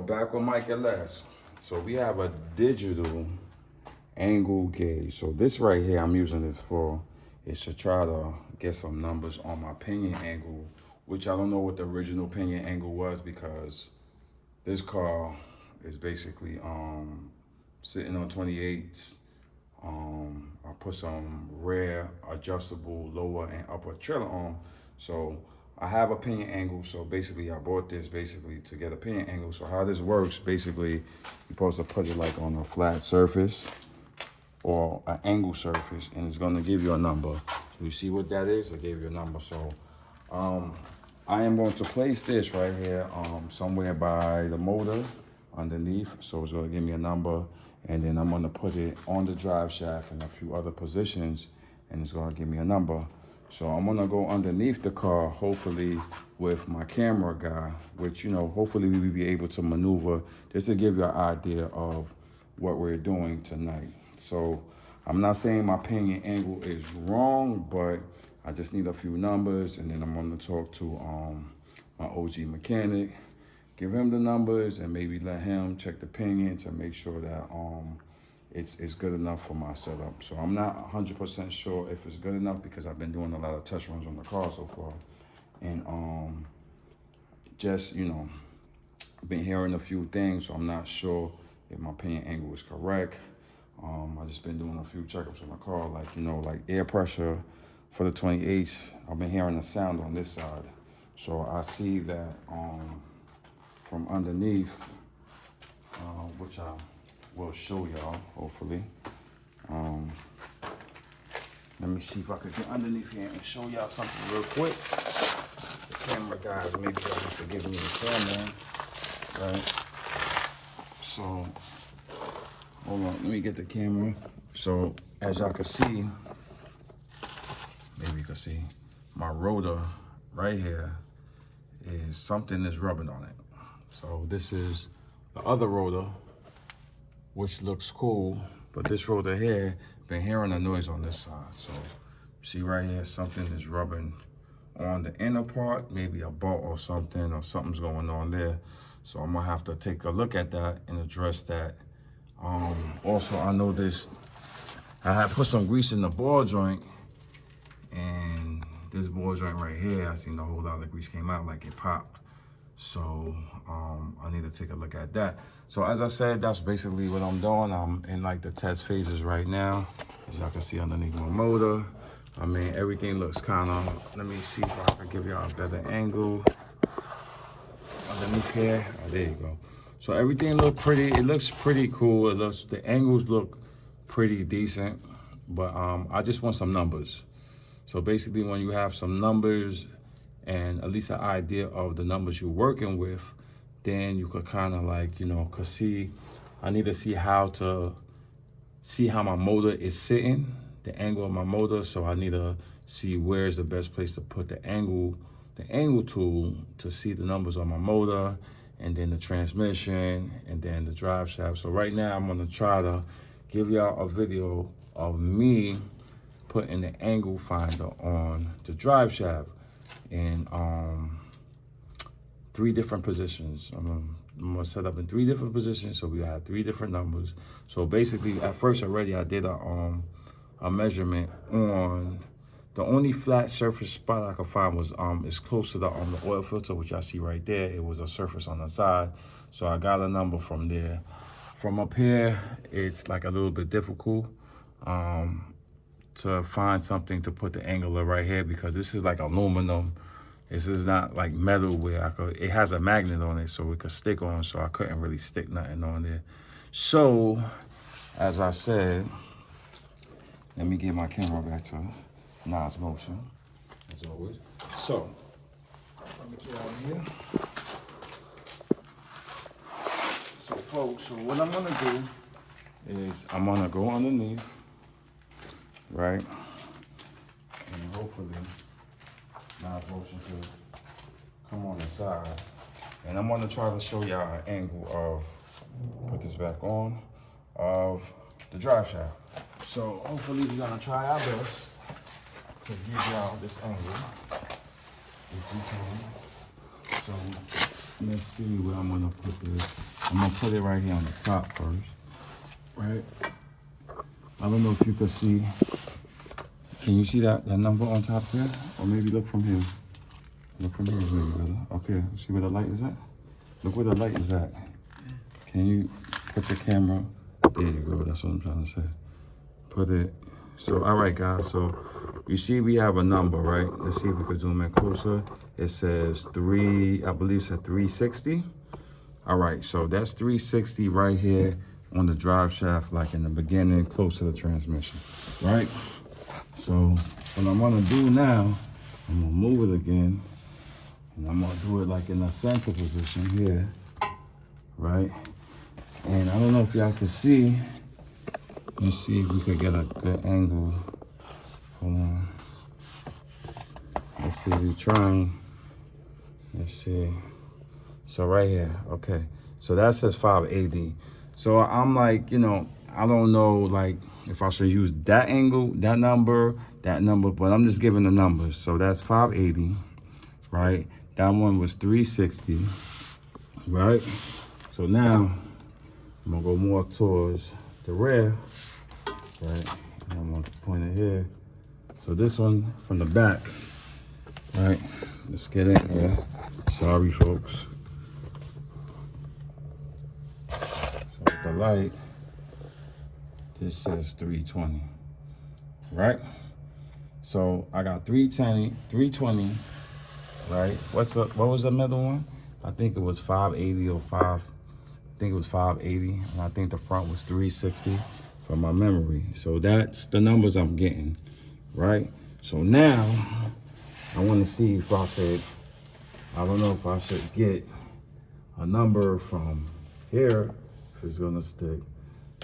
back with MykeLS. So we have a digital angle gauge. So this right here, I'm using this for is to try to get some numbers on my pinion angle, which I don't know what the original pinion angle was because this car is basically sitting on 28s. I put some rear adjustable lower and upper trailer arm. So I have a pinion angle. So basically I bought this basically to get a pinion angle. So how this works, basically you're supposed to put it like on a flat surface or an angle surface, and it's gonna give you a number. So you see what that is? It gave you a number. So I am going to place this right here somewhere by the motor underneath. So it's gonna give me a number, and then I'm gonna put it on the drive shaft in a few other positions, and it's gonna give me a number. So I'm gonna go underneath the car, hopefully with my camera guy, which, you know, hopefully we will be able to maneuver just to give you an idea of what we're doing tonight. So I'm not saying my pinion angle is wrong, but I just need a few numbers, and then I'm gonna talk to my OG mechanic, give him the numbers, and maybe let him check the pinion to make sure that it's good enough for my setup. So I'm not 100% sure if it's good enough because I've been doing a lot of test runs on the car so far. And just, you know, I've been hearing a few things, so I'm not sure if my pinion angle is correct. I just been doing a few checkups on the car, like, you know, like air pressure for the 28s. I've been hearing a sound on this side. So I see that from underneath, which I will show y'all, hopefully. Let me see if I could get underneath here and show y'all something real quick. The camera guys, maybe y'all have to give me the camera, right? So, hold on, let me get the camera. So, as y'all can see, maybe you can see, my rotor right here is something that's rubbing on it. So this is the other rotor, which looks cool, but this rotor here, been hearing a noise on this side. So see right here, something is rubbing on the inner part, maybe a bolt or something's going on there. So I'm gonna have to take a look at that and address that. Also, I noticed I had put some grease in the ball joint, and this ball joint right here, I seen a whole lot of grease came out, like it popped. So I need to take a look at that. So as I said, that's basically what I'm doing. I'm in like the test phases right now. As y'all can see underneath my motor. I mean, everything looks kind of, let me see if I can give y'all a better angle. Underneath here, oh, there you go. So everything looks pretty, it looks pretty cool. The angles look pretty decent, but I just want some numbers. So basically when you have some numbers and at least an idea of the numbers you're working with, then you could kind of like, you know, I need to see how my motor is sitting, the angle of my motor. So I need to see where's the best place to put the angle tool to see the numbers on my motor, and then the transmission, and then the drive shaft. So right now I'm gonna try to give y'all a video of me putting the angle finder on the drive shaft in 3 different positions. I'm gonna set up in 3 different positions, so we have 3 different numbers. So basically, at first already, I did a measurement on the only flat surface spot I could find was is close to the oil filter, which I see right there. It was a surface on the side, so I got a number from there. From up here, it's like a little bit difficult to find something to put the angle of right here because this is like aluminum. This is not like metal where it has a magnet on it so it could stick on, so I couldn't really stick nothing on there. So, as I said, let me get my camera back to Nas motion, as always. So, let me get out of here. So folks, so what I'm gonna do is I'm gonna go underneath, right? And hopefully Nas motion could come on the side. And I'm gonna try to show y'all an angle of, put this back on, of the drive shaft. So hopefully we're gonna try our best to give y'all this angle, if we can. So let's see where I'm gonna put this. I'm gonna put it right here on the top first, right? I don't know if you could see. Can you see that number on top there? Or maybe look from here. Look from here is maybe better. Okay, see where the light is at? Look where the light is at. Can you put the camera? There you go, that's what I'm trying to say. Put it, so all right guys, so you see we have a number, right? Let's see if we can zoom in closer. It says I believe it said 360. All right, so that's 360 right here on the drive shaft, like in the beginning, close to the transmission, right? So what I'm gonna do now, I'm gonna move it again, and I'm gonna do it like in the center position here, right? And I don't know if y'all can see. Let's see if we could get a good angle. Hold on. Let's see if we're trying. Let's see. So right here, okay. So that says 580. So I'm like, you know, I don't know like if I should use that angle, that number, but I'm just giving the numbers. So that's 580, right? That one was 360, right? So now I'm gonna go more towards the rear, right? And I'm gonna point it here. So this one from the back, right? Let's get in here. Sorry, folks. So with the light, this says 320, right? So I got 320, right? What was the middle one? I think it was 580 or 5. I think it was 580, and I think the front was 360 from my memory. So that's the numbers I'm getting, right? So now I want to see if I don't know if I should get a number from here, if it's gonna stick.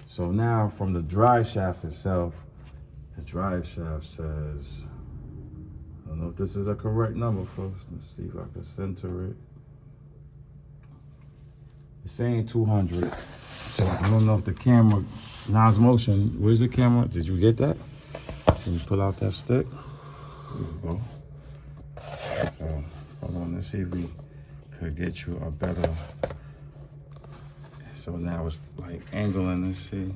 So now from the drive shaft itself, the drive shaft says, I don't know if this is a correct number, folks. Let's see if I can center it. It's saying 200. So I don't know if the camera, Nas Motion, where's the camera? Did you get that? Can you pull out that stick? There you go. So hold on, let's see if we could get you a better. So now it's like angling, let's see.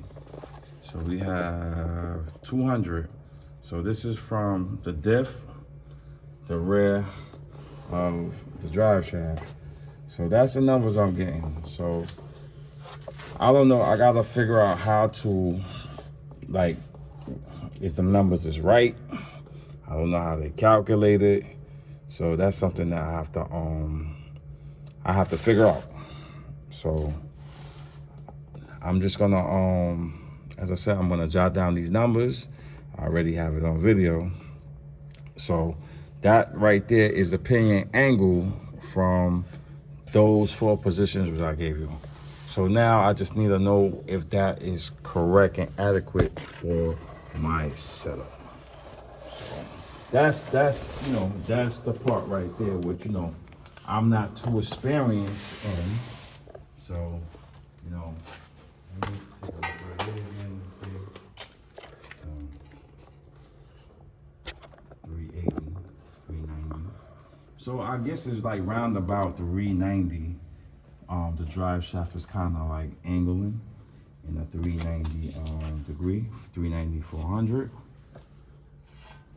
So we have 200. So this is from the diff, the rear of the drive shaft. So that's the numbers I'm getting. So I don't know, I gotta figure out how to, like, if the numbers is right. I don't know how they calculate it. So that's something that I have to figure out. So I'm just gonna, as I said, I'm gonna jot down these numbers. I already have it on video. So that right there is the pinion angle from those 4 positions which I gave you. So now I just need to know if that is correct and adequate for my setup. That's you know, that's the part right there which, you know, I'm not too experienced in. So, you know, let me take a look right here again and see. So 380, 390. So I guess it's like round about 390. The drive shaft is kind of like angling in a 390 degree, 390, 400,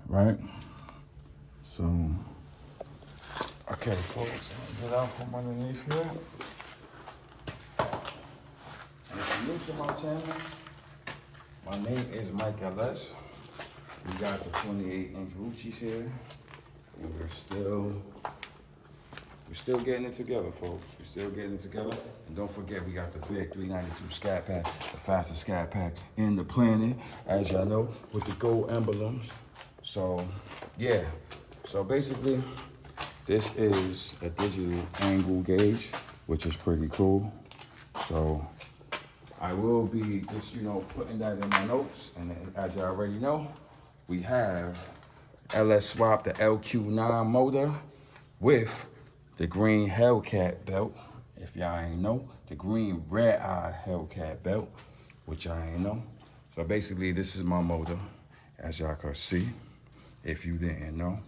right? So, okay, folks, get out from underneath here. And if you're new to my channel, my name is MykeLS. We got the 28-inch Ruchis here, and we're still getting it together, folks. We're still getting it together. And don't forget, we got the big 392 Scat Pack, the fastest Scat Pack in the planet, as y'all know, with the gold emblems. So, yeah. So basically, this is a digital angle gauge, which is pretty cool. So I will be just, you know, putting that in my notes. And as y'all already know, we have LS Swap, the LQ9 motor with the green Hellcat belt. If y'all ain't know, the green red eye Hellcat belt, which I ain't know. So basically, this is my motor, as y'all can see, if you didn't know.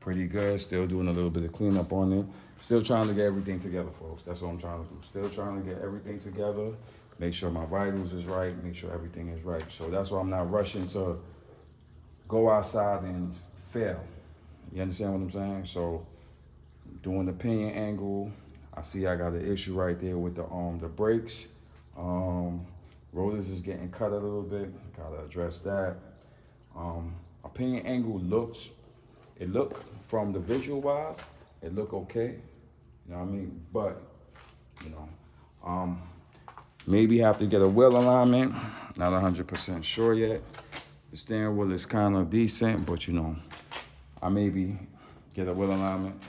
pretty good. Still doing a little bit of cleanup on it. Still trying to get everything together, folks. That's what I'm trying to do. Still trying to get everything together. Make sure my vitals is right. Make sure everything is right. So that's why I'm not rushing to go outside and fail. You understand what I'm saying? So doing the pinion angle, I see I got an issue right there with the brakes. Rotors is getting cut a little bit. Gotta address that. A pinion angle look from the visual wise, it look okay. You know what I mean? But, you know, maybe have to get a wheel alignment. Not 100% sure yet. The steering wheel is kind of decent, but you know, I maybe get a wheel alignment,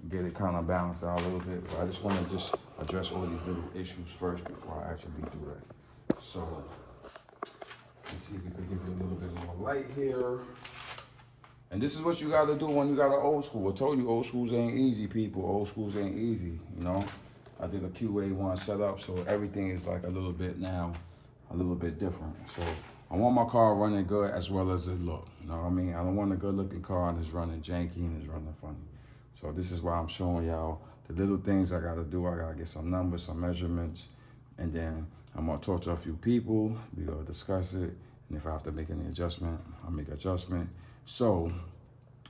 get it kind of balanced out a little bit. But I just want to just address all these little issues first before I actually do that. So let's see if we can give you a little bit more light here. And this is what you got to do when you got an old school. I told you old schools ain't easy, people. Old schools ain't easy, you know. I did a QA1 setup, so everything is like a little bit different. So I want my car running good as well as it look. You know what I mean? I don't want a good looking car and it's running janky and it's running funny. So this is why I'm showing y'all the little things I gotta do. I gotta get some numbers, some measurements, and then I'm gonna talk to a few people. We gonna discuss it, and if I have to make any adjustment, I'll make adjustment. So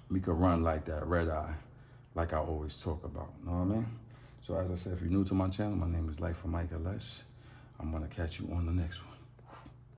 we could run like that red eye, like I always talk about. You know what I mean? So as I said, if you're new to my channel, my name is Life of MykeLS. I'm gonna catch you on the next one.